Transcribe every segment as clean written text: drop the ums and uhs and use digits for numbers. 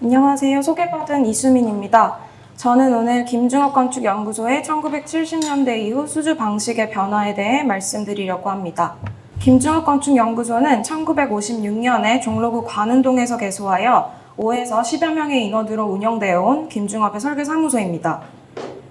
안녕하세요. 소개받은 이수민입니다. 저는 오늘 김중업건축연구소의 1970년대 이후 수주 방식의 변화에 대해 말씀드리려고 합니다. 김중업건축연구소는 1956년에 종로구 관운동에서 개소하여 5에서 10여 명의 인원으로 운영되어 온 김중업의 설계사무소입니다.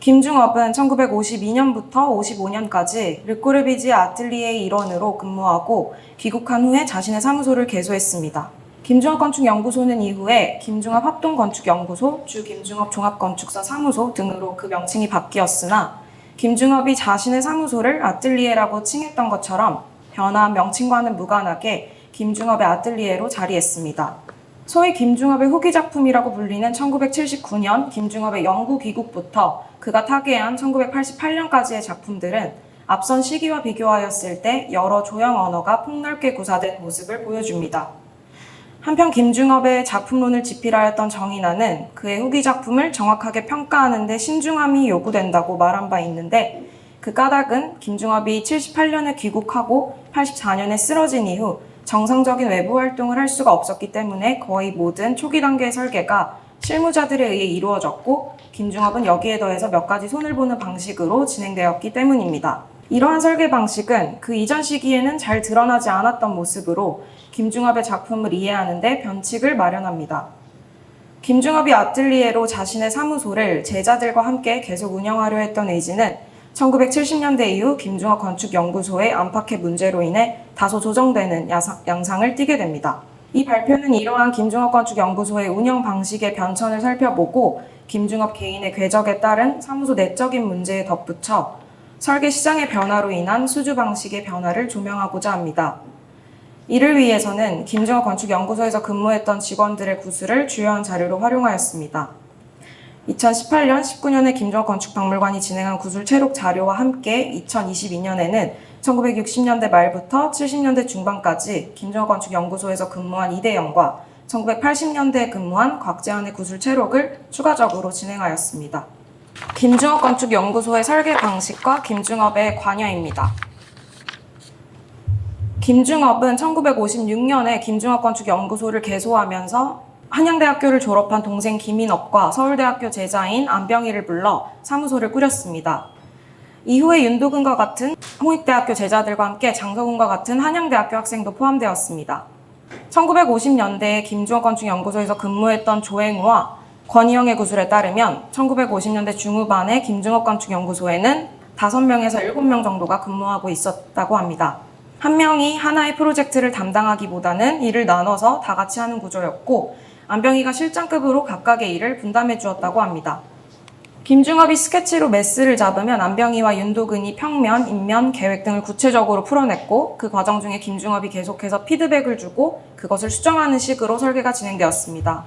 김중업은 1952년부터 55년까지 르꼬르비지 아틀리에의 일원으로 근무하고 귀국한 후에 자신의 사무소를 개소했습니다. 김중업건축연구소는 이후에 김중업합동건축연구소, 주김중업 종합건축사 사무소 등으로 그 명칭이 바뀌었으나 김중업이 자신의 사무소를 아틀리에라고 칭했던 것처럼 변화한 명칭과는 무관하게 김중업의 아틀리에로 자리했습니다. 소위 김중업의 후기 작품이라고 불리는 1979년 김중업의 영구 귀국부터 그가 타계한 1988년까지의 작품들은 앞선 시기와 비교하였을 때 여러 조형 언어가 폭넓게 구사된 모습을 보여줍니다. 한편 김중업의 작품론을 집필하였던 정인화는 그의 후기 작품을 정확하게 평가하는 데 신중함이 요구된다고 말한 바 있는데 그 까닭은 김중업이 78년에 귀국하고 84년에 쓰러진 이후 정상적인 외부 활동을 할 수가 없었기 때문에 거의 모든 초기 단계의 설계가 실무자들에 의해 이루어졌고 김중업은 여기에 더해서 몇 가지 손을 보는 방식으로 진행되었기 때문입니다. 이러한 설계 방식은 그 이전 시기에는 잘 드러나지 않았던 모습으로 김중업의 작품을 이해하는 데 변칙을 마련합니다. 김중업이 아틀리에로 자신의 사무소를 제자들과 함께 계속 운영하려 했던 의지는 1970년대 이후 김중업 건축연구소의 안팎의 문제로 인해 다소 조정되는 양상을 띠게 됩니다. 이 발표는 이러한 김중업 건축연구소의 운영 방식의 변천을 살펴보고 김중업 개인의 궤적에 따른 사무소 내적인 문제에 덧붙여 설계 시장의 변화로 인한 수주 방식의 변화를 조명하고자 합니다. 이를 위해서는 김중업 건축연구소에서 근무했던 직원들의 구술을 주요한 자료로 활용하였습니다. 2018년, 19년에 김중업 건축박물관이 진행한 구술 채록 자료와 함께 2022년에는 1960년대 말부터 70년대 중반까지 김중업 건축연구소에서 근무한 이대영과 1980년대에 근무한 곽재환의 구술 채록을 추가적으로 진행하였습니다. 김중업 건축연구소의 설계 방식과 김중업의 관여입니다. 김중업은 1956년에 김중업 건축연구소를 개소하면서 한양대학교를 졸업한 동생 김인업과 서울대학교 제자인 안병희를 불러 사무소를 꾸렸습니다. 이후에 윤도근과 같은 홍익대학교 제자들과 함께 장서군과 같은 한양대학교 학생도 포함되었습니다. 1950년대에 김중업 건축연구소에서 근무했던 조행우와 권희영의 구술에 따르면 1950년대 중후반에 김중업 건축연구소에는 5명에서 7명 정도가 근무하고 있었다고 합니다. 한 명이 하나의 프로젝트를 담당하기보다는 일을 나눠서 다 같이 하는 구조였고 안병희가 실장급으로 각각의 일을 분담해 주었다고 합니다. 김중업이 스케치로 메스를 잡으면 안병희와 윤도근이 평면, 인면, 계획 등을 구체적으로 풀어냈고 그 과정 중에 김중업이 계속해서 피드백을 주고 그것을 수정하는 식으로 설계가 진행되었습니다.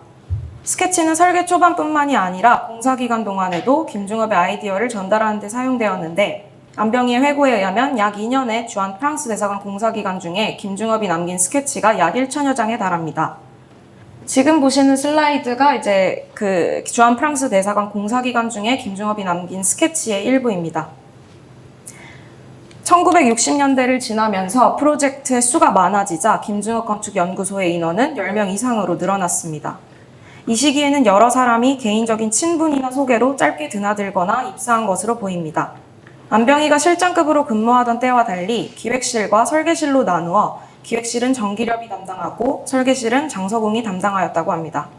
스케치는 설계 초반뿐만이 아니라 공사기간 동안에도 김중업의 아이디어를 전달하는 데 사용되었는데 안병희의 회고에 의하면 약 2년의 주한 프랑스 대사관 공사기간 중에 김중업이 남긴 스케치가 약 1천여 장에 달합니다. 지금 보시는 슬라이드가 이제 그 주한 프랑스 대사관 공사기간 중에 김중업이 남긴 스케치의 일부입니다. 1960년대를 지나면서 프로젝트의 수가 많아지자 김중업 건축연구소의 인원은 10명 이상으로 늘어났습니다. 이 시기에는 여러 사람이 개인적인 친분이나 소개로 짧게 드나들거나 입사한 것으로 보입니다. 안병희가 실장급으로 근무하던 때와 달리 기획실과 설계실로 나누어 기획실은 정기렵이 담당하고 설계실은 장서궁이 담당하였다고 합니다.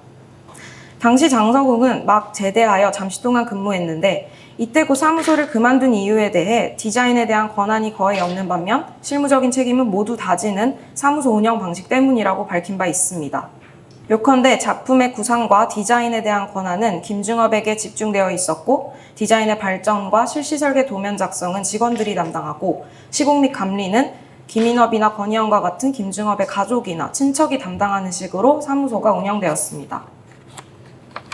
당시 장서궁은 막 제대하여 잠시 동안 근무했는데 이때 그 사무소를 그만둔 이유에 대해 디자인에 대한 권한이 거의 없는 반면 실무적인 책임은 모두 다지는 사무소 운영 방식 때문이라고 밝힌 바 있습니다. 요컨대 작품의 구상과 디자인에 대한 권한은 김중업에게 집중되어 있었고 디자인의 발전과 실시 설계 도면 작성은 직원들이 담당하고 시공 및 감리는 김인업이나 권희영과 같은 김중업의 가족이나 친척이 담당하는 식으로 사무소가 운영되었습니다.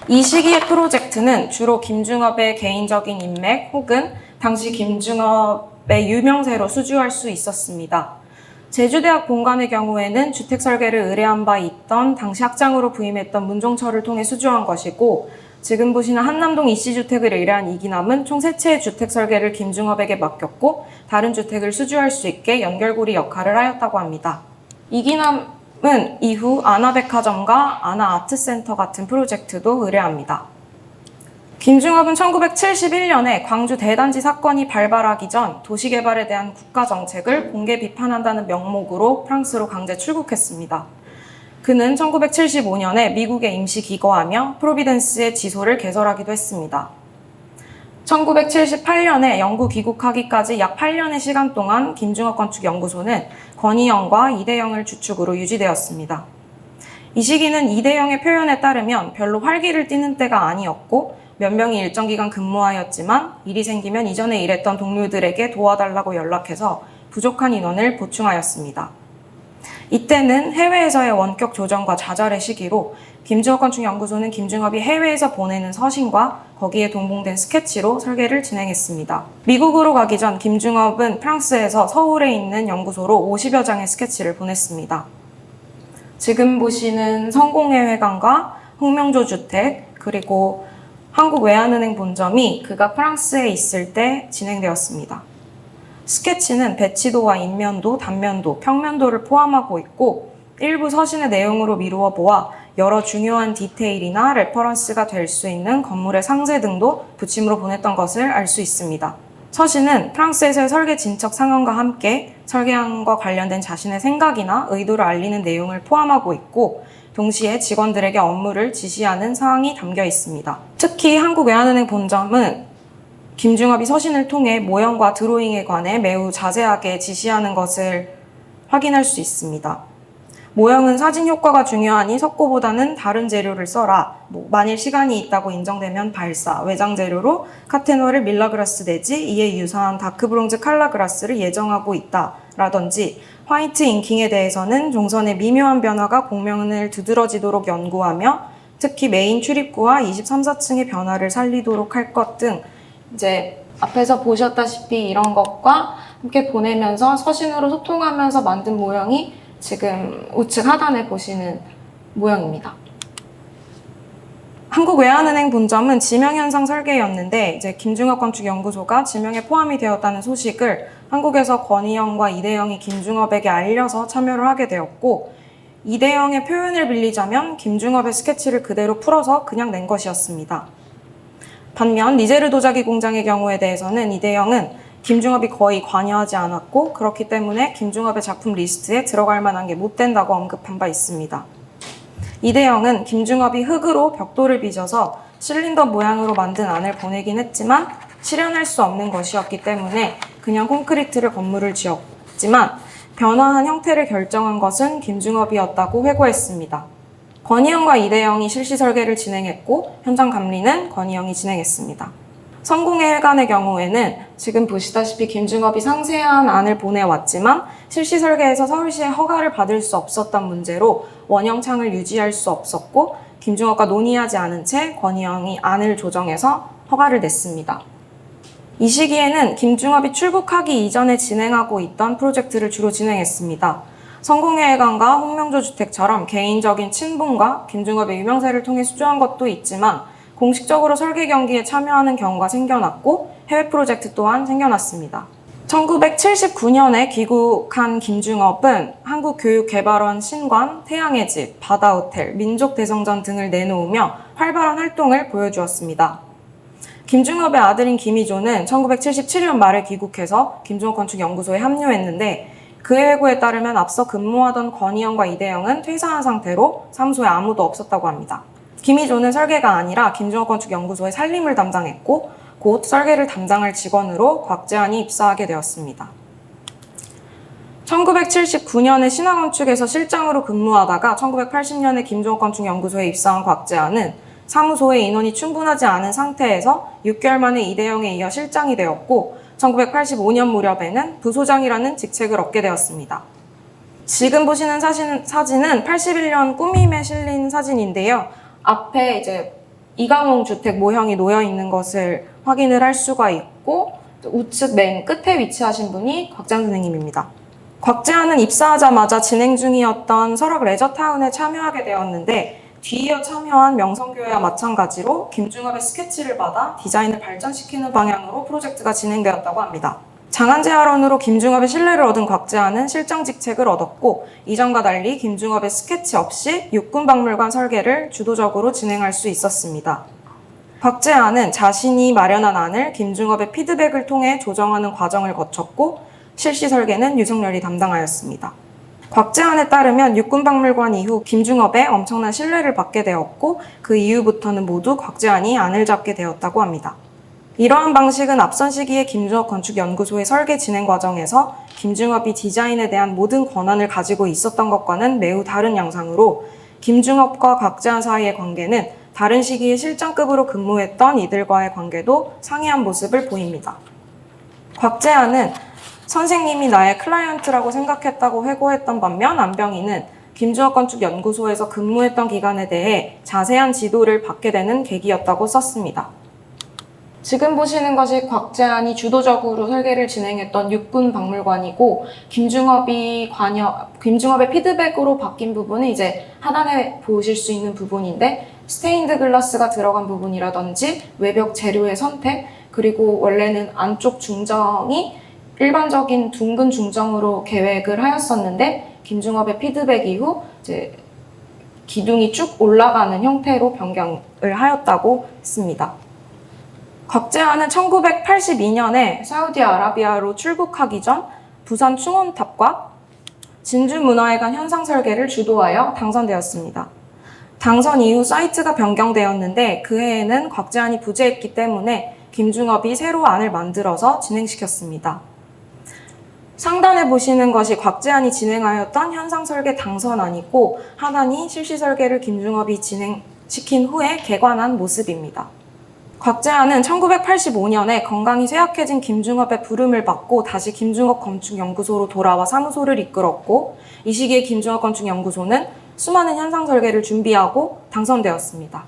이 시기의 프로젝트는 주로 김중업의 개인적인 인맥 혹은 당시 김중업의 유명세로 수주할 수 있었습니다. 제주대학 본관의 경우에는 주택 설계를 의뢰한 바 있던 당시 학장으로 부임했던 문종철을 통해 수주한 것이고 지금 보시는 한남동 이씨주택을 의뢰한 이기남은 총 3채의 주택 설계를 김중업에게 맡겼고 다른 주택을 수주할 수 있게 연결고리 역할을 하였다고 합니다. 이기남 이후 아나백화점과 아나아트센터 같은 프로젝트도 의뢰합니다. 김중업은 1971년에 광주 대단지 사건이 발발하기 전 도시개발에 대한 국가정책을 공개 비판한다는 명목으로 프랑스로 강제 출국했습니다. 그는 1975년에 미국에 임시 기거하며 프로비덴스의 지소를 개설하기도 했습니다. 1978년에 영구 귀국하기까지 약 8년의 시간 동안 김중업 건축연구소는 권희영과 이대영을 주축으로 유지되었습니다. 이 시기는 이대영의 표현에 따르면 별로 활기를 띠는 때가 아니었고 몇 명이 일정 기간 근무하였지만 일이 생기면 이전에 일했던 동료들에게 도와달라고 연락해서 부족한 인원을 보충하였습니다. 이때는 해외에서의 원격 조정과 좌절의 시기로 김중업 건축연구소는 김중업이 해외에서 보내는 서신과 거기에 동봉된 스케치로 설계를 진행했습니다. 미국으로 가기 전 김중업은 프랑스에서 서울에 있는 연구소로 50여 장의 스케치를 보냈습니다. 지금 보시는 성공회회관과 홍명조 주택, 그리고 한국외환은행 본점이 그가 프랑스에 있을 때 진행되었습니다. 스케치는 배치도와 인면도, 단면도, 평면도를 포함하고 있고 일부 서신의 내용으로 미루어 보아 여러 중요한 디테일이나 레퍼런스가 될 수 있는 건물의 상세 등도 붙임으로 보냈던 것을 알 수 있습니다. 서신은 프랑스에서의 설계 진척 상황과 함께 설계안과 관련된 자신의 생각이나 의도를 알리는 내용을 포함하고 있고 동시에 직원들에게 업무를 지시하는 사항이 담겨 있습니다. 특히 한국외환은행 본점은 김중업이 서신을 통해 모형과 드로잉에 관해 매우 자세하게 지시하는 것을 확인할 수 있습니다. 모형은 사진 효과가 중요하니 석고보다는 다른 재료를 써라. 만일 시간이 있다고 인정되면 발사, 외장 재료로 카테놀을 밀라그라스 내지 이에 유사한 다크브론즈 칼라그라스를 예정하고 있다. 라든지 화이트 잉킹에 대해서는 종선의 미묘한 변화가 공면을 두드러지도록 연구하며 특히 메인 출입구와 23, 4층의 변화를 살리도록 할 것 등 이제 앞에서 보셨다시피 이런 것과 함께 보내면서 서신으로 소통하면서 만든 모형이 지금 우측 하단에 보시는 모형입니다. 한국외환은행 본점은 지명현상 설계였는데 이제 김중업 건축연구소가 지명에 포함이 되었다는 소식을 한국에서 권희영과 이대영이 김중업에게 알려서 참여를 하게 되었고 이대영의 표현을 빌리자면 김중업의 스케치를 그대로 풀어서 그냥 낸 것이었습니다. 반면 니제르 도자기 공장의 경우에 대해서는 이대영은 김중업이 거의 관여하지 않았고 그렇기 때문에 김중업의 작품 리스트에 들어갈 만한 게 못 된다고 언급한 바 있습니다. 이대영은 김중업이 흙으로 벽돌을 빚어서 실린더 모양으로 만든 안을 보내긴 했지만 실현할 수 없는 것이었기 때문에 그냥 콘크리트를 건물을 지었지만 변화한 형태를 결정한 것은 김중업이었다고 회고했습니다. 권희영과 이대영이 실시 설계를 진행했고 현장 감리는 권희영이 진행했습니다. 성공회관의 경우에는 지금 보시다시피 김중업이 상세한 안을 보내왔지만 실시 설계에서 서울시의 허가를 받을 수 없었던 문제로 원형창을 유지할 수 없었고 김중업과 논의하지 않은 채 권희영이 안을 조정해서 허가를 냈습니다. 이 시기에는 김중업이 출국하기 이전에 진행하고 있던 프로젝트를 주로 진행했습니다. 성공회관과 홍명조 주택처럼 개인적인 친분과 김중업의 유명세를 통해 수주한 것도 있지만 공식적으로 설계 경기에 참여하는 경우가 생겨났고 해외 프로젝트 또한 생겨났습니다. 1979년에 귀국한 김중업은 한국교육개발원 신관, 태양의 집, 바다호텔, 민족대성전 등을 내놓으며 활발한 활동을 보여주었습니다. 김중업의 아들인 김희조는 1977년 말에 귀국해서 김중업 건축연구소에 합류했는데 그의 회고에 따르면 앞서 근무하던 권희영과 이대영은 퇴사한 상태로 사무소에 아무도 없었다고 합니다. 김희조는 설계가 아니라 김중업 건축연구소의 살림을 담당했고 곧 설계를 담당할 직원으로 곽재환이 입사하게 되었습니다. 1979년에 신화건축에서 실장으로 근무하다가 1980년에 김중업 건축연구소에 입사한 곽재환은 사무소의 인원이 충분하지 않은 상태에서 6개월 만에 이대영에 이어 실장이 되었고 1985년 무렵에는 부소장이라는 직책을 얻게 되었습니다. 지금 보시는 사진은 81년 꾸밈에 실린 사진인데요. 앞에 이제 이강홍 주택 모형이 놓여 있는 것을 확인을 할 수가 있고 우측 맨 끝에 위치하신 분이 곽재환 선생님입니다. 곽재환은 입사하자마자 진행 중이었던 설악 레저타운에 참여하게 되었는데 뒤이어 참여한 명성교회와 마찬가지로 김중업의 스케치를 받아 디자인을 발전시키는 방향으로 프로젝트가 진행되었다고 합니다. 장안재활원으로 김중업의 신뢰를 얻은 곽재안은 실장 직책을 얻었고, 이전과 달리 김중업의 스케치 없이 육군박물관 설계를 주도적으로 진행할 수 있었습니다. 곽재안은 자신이 마련한 안을 김중업의 피드백을 통해 조정하는 과정을 거쳤고, 실시 설계는 유승열이 담당하였습니다. 곽재안에 따르면 육군박물관 이후 김중업의 엄청난 신뢰를 받게 되었고, 그 이후부터는 모두 곽재안이 안을 잡게 되었다고 합니다. 이러한 방식은 앞선 시기에 김중업 건축연구소의 설계 진행 과정에서 김중업이 디자인에 대한 모든 권한을 가지고 있었던 것과는 매우 다른 양상으로, 김중업과 곽재안 사이의 관계는 다른 시기에 실장급으로 근무했던 이들과의 관계도 상이한 모습을 보입니다. 곽재안은 선생님이 나의 클라이언트라고 생각했다고 회고했던 반면, 안병희는 김중업 건축연구소에서 근무했던 기간에 대해 자세한 지도를 받게 되는 계기였다고 썼습니다. 지금 보시는 것이 곽재안이 주도적으로 설계를 진행했던 육군박물관이고, 김중업의 피드백으로 바뀐 부분은 이제 하단에 보실 수 있는 부분인데, 스테인드 글라스가 들어간 부분이라든지 외벽 재료의 선택, 그리고 원래는 안쪽 중정이 일반적인 둥근 중정으로 계획을 하였었는데, 김중업의 피드백 이후 이제 기둥이 쭉 올라가는 형태로 변경을 하였다고 했습니다. 곽재안은 1982년에 사우디아라비아로 출국하기 전 부산 충원탑과 진주문화회관 현상 설계를 주도하여 당선되었습니다. 당선 이후 사이트가 변경되었는데, 그 해에는 곽재안이 부재했기 때문에 김중업이 새로 안을 만들어서 진행시켰습니다. 상단에 보시는 것이 곽재안이 진행하였던 현상 설계 당선안이고, 하단이 실시 설계를 김중업이 진행시킨 후에 개관한 모습입니다. 곽재안은 1985년에 건강이 쇠약해진 김중업의 부름을 받고 다시 김중업 건축연구소로 돌아와 사무소를 이끌었고, 이 시기에 김중업 건축연구소는 수많은 현상 설계를 준비하고 당선되었습니다.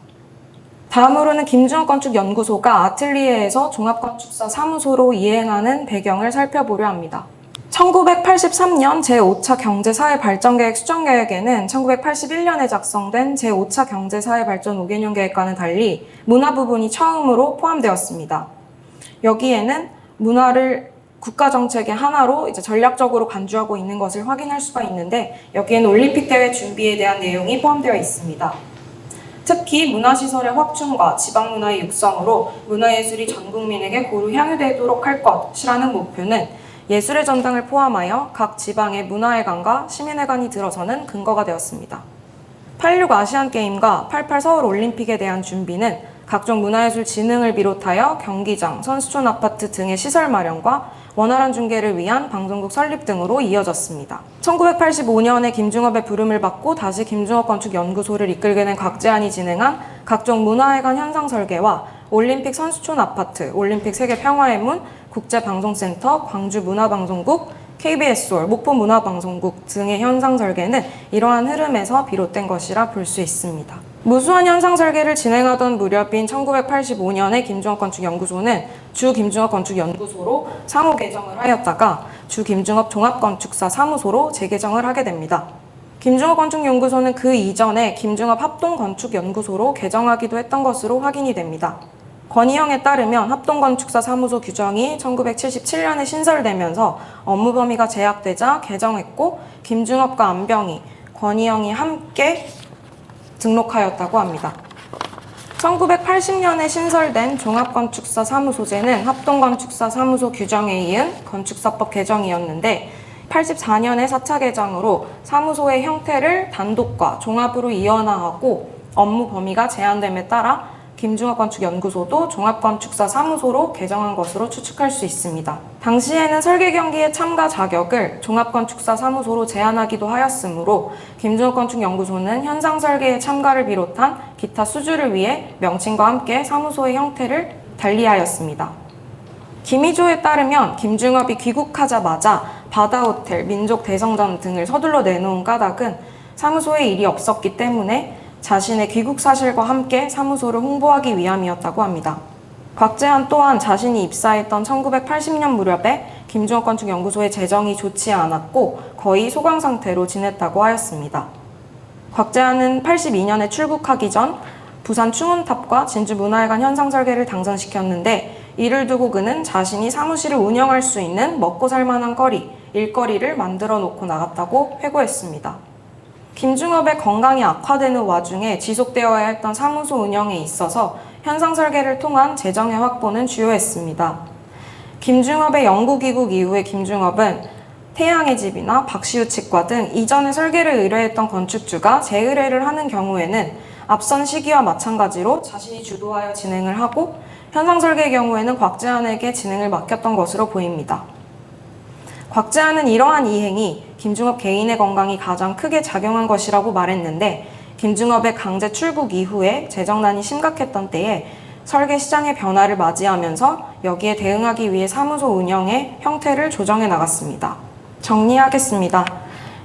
다음으로는 김중업 건축연구소가 아틀리에에서 종합건축사 사무소로 이행하는 배경을 살펴보려 합니다. 1983년 제5차 경제사회발전계획 수정계획에는 1981년에 작성된 제5차 경제사회발전 5개년 계획과는 달리 문화 부분이 처음으로 포함되었습니다. 여기에는 문화를 국가정책의 하나로 이제 전략적으로 간주하고 있는 것을 확인할 수가 있는데, 여기에는 올림픽 대회 준비에 대한 내용이 포함되어 있습니다. 특히 문화시설의 확충과 지방문화의 육성으로 문화예술이 전 국민에게 고루 향유되도록 할 것이라는 목표는 예술의 전당을 포함하여 각 지방의 문화회관과 시민회관이 들어서는 근거가 되었습니다. 86 아시안게임과 88 서울올림픽에 대한 준비는 각종 문화예술 진흥을 비롯하여 경기장, 선수촌 아파트 등의 시설 마련과 원활한 중계를 위한 방송국 설립 등으로 이어졌습니다. 1985년에 김중업의 부름을 받고 다시 김중업 건축연구소를 이끌게 된 곽재안이 진행한 각종 문화회관 현상 설계와 올림픽 선수촌 아파트, 올림픽 세계평화의 문, 국제방송센터, 광주문화방송국, KBS홀, 목포문화방송국 등의 현상 설계는 이러한 흐름에서 비롯된 것이라 볼 수 있습니다. 무수한 현상 설계를 진행하던 무렵인 1985년에 김중업 건축연구소는 주 김중업 건축연구소로 상호 개정을 하였다가 주 김중업 종합건축사 사무소로 재개정을 하게 됩니다. 김중업 건축연구소는 그 이전에 김중업 합동건축연구소로 개정하기도 했던 것으로 확인이 됩니다. 권희영에 따르면 합동건축사 사무소 규정이 1977년에 신설되면서 업무 범위가 제약되자 개정했고, 김중업과 안병희, 권희영이 함께 등록하였다고 합니다. 1980년에 신설된 종합건축사 사무소제는 합동건축사 사무소 규정에 이은 건축사법 개정이었는데, 84년에 4차 개정으로 사무소의 형태를 단독과 종합으로 이원화하고 업무 범위가 제한됨에 따라 김중업 건축연구소도 종합건축사 사무소로 개정한 것으로 추측할 수 있습니다. 당시에는 설계 경기의 참가 자격을 종합건축사 사무소로 제한하기도 하였으므로 김중업 건축연구소는 현상 설계의 참가를 비롯한 기타 수주를 위해 명칭과 함께 사무소의 형태를 달리하였습니다. 김희조에 따르면 김중업이 귀국하자마자 바다호텔, 민족대성전 등을 서둘러 내놓은 까닭은 사무소에 일이 없었기 때문에 자신의 귀국 사실과 함께 사무소를 홍보하기 위함이었다고 합니다. 곽재안 또한 자신이 입사했던 1980년 무렵에 김중업 건축연구소의 재정이 좋지 않았고 거의 소강 상태로 지냈다고 하였습니다. 곽재안은 82년에 출국하기 전 부산 충원탑과 진주문화회관 현상 설계를 당선시켰는데, 이를 두고 그는 자신이 사무실을 운영할 수 있는 먹고 살만한 거리, 일거리를 만들어 놓고 나갔다고 회고했습니다. 김중업의 건강이 악화되는 와중에 지속되어야 했던 사무소 운영에 있어서 현상 설계를 통한 재정의 확보는 주요했습니다. 김중업의 영국 귀국 이후에 김중업은 태양의 집이나 박시우 치과 등 이전에 설계를 의뢰했던 건축주가 재의뢰를 하는 경우에는 앞선 시기와 마찬가지로 자신이 주도하여 진행을 하고 현상 설계의 경우에는 곽재한에게 진행을 맡겼던 것으로 보입니다. 곽재한은 이러한 이행이 김중업 개인의 건강이 가장 크게 작용한 것이라고 말했는데 김중업의 강제 출국 이후에 재정난이 심각했던 때에 설계 시장의 변화를 맞이하면서 여기에 대응하기 위해 사무소 운영의 형태를 조정해 나갔습니다. 정리하겠습니다.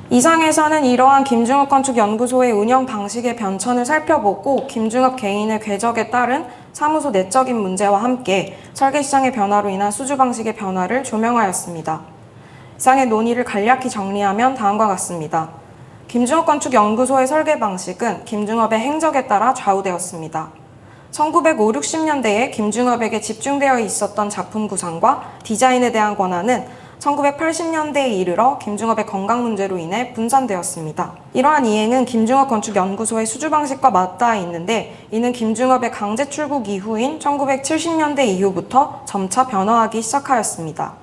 이상에서는 이러한 김중업 건축연구소의 운영 방식의 변천을 살펴보고 김중업 개인의 궤적에 따른 사무소 내적인 문제와 함께 설계 시장의 변화로 인한 수주 방식의 변화를 조명하였습니다. 이상의 논의를 간략히 정리하면 다음과 같습니다. 김중업 건축연구소의 설계 방식은 김중업의 행적에 따라 좌우되었습니다. 1950, 60년대에 김중업에게 집중되어 있었던 작품 구상과 디자인에 대한 권한은 1980년대에 이르러 김중업의 건강 문제로 인해 분산되었습니다. 이러한 이행은 김중업 건축연구소의 수주 방식과 맞닿아 있는데 이는 김중업의 강제 출국 이후인 1970년대 이후부터 점차 변화하기 시작하였습니다.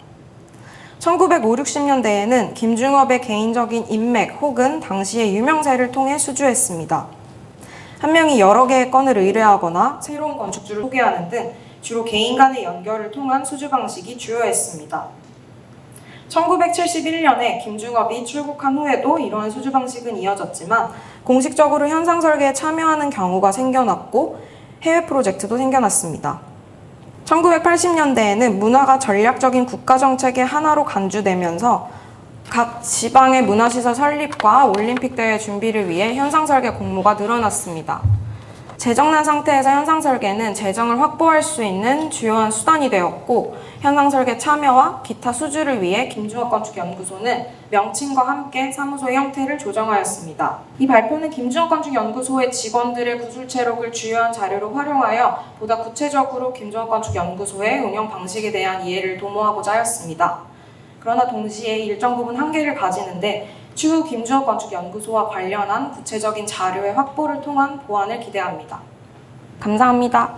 1950, 60년대에는 김중업의 개인적인 인맥 혹은 당시의 유명세를 통해 수주했습니다. 한 명이 여러 개의 건을 의뢰하거나 새로운 건축주를 소개하는 등 주로 개인 간의 연결을 통한 수주 방식이 주요했습니다. 1971년에 김중업이 출국한 후에도 이러한 수주 방식은 이어졌지만 공식적으로 현상 설계에 참여하는 경우가 생겨났고 해외 프로젝트도 생겨났습니다. 1980년대에는 문화가 전략적인 국가정책의 하나로 간주되면서 각 지방의 문화시설 설립과 올림픽 대회 준비를 위해 현상 설계 공모가 늘어났습니다. 재정난 상태에서 현상 설계는 재정을 확보할 수 있는 주요한 수단이 되었고 현상 설계 참여와 기타 수주를 위해 김중업 건축연구소는 명칭과 함께 사무소의 형태를 조정하였습니다. 이 발표는 김중업 건축연구소의 직원들의 구술체록을 주요한 자료로 활용하여 보다 구체적으로 김중업 건축연구소의 운영 방식에 대한 이해를 도모하고자 하였습니다. 그러나 동시에 일정 부분 한계를 가지는데 추후 김중업 건축연구소와 관련한 구체적인 자료의 확보를 통한 보완을 기대합니다. 감사합니다.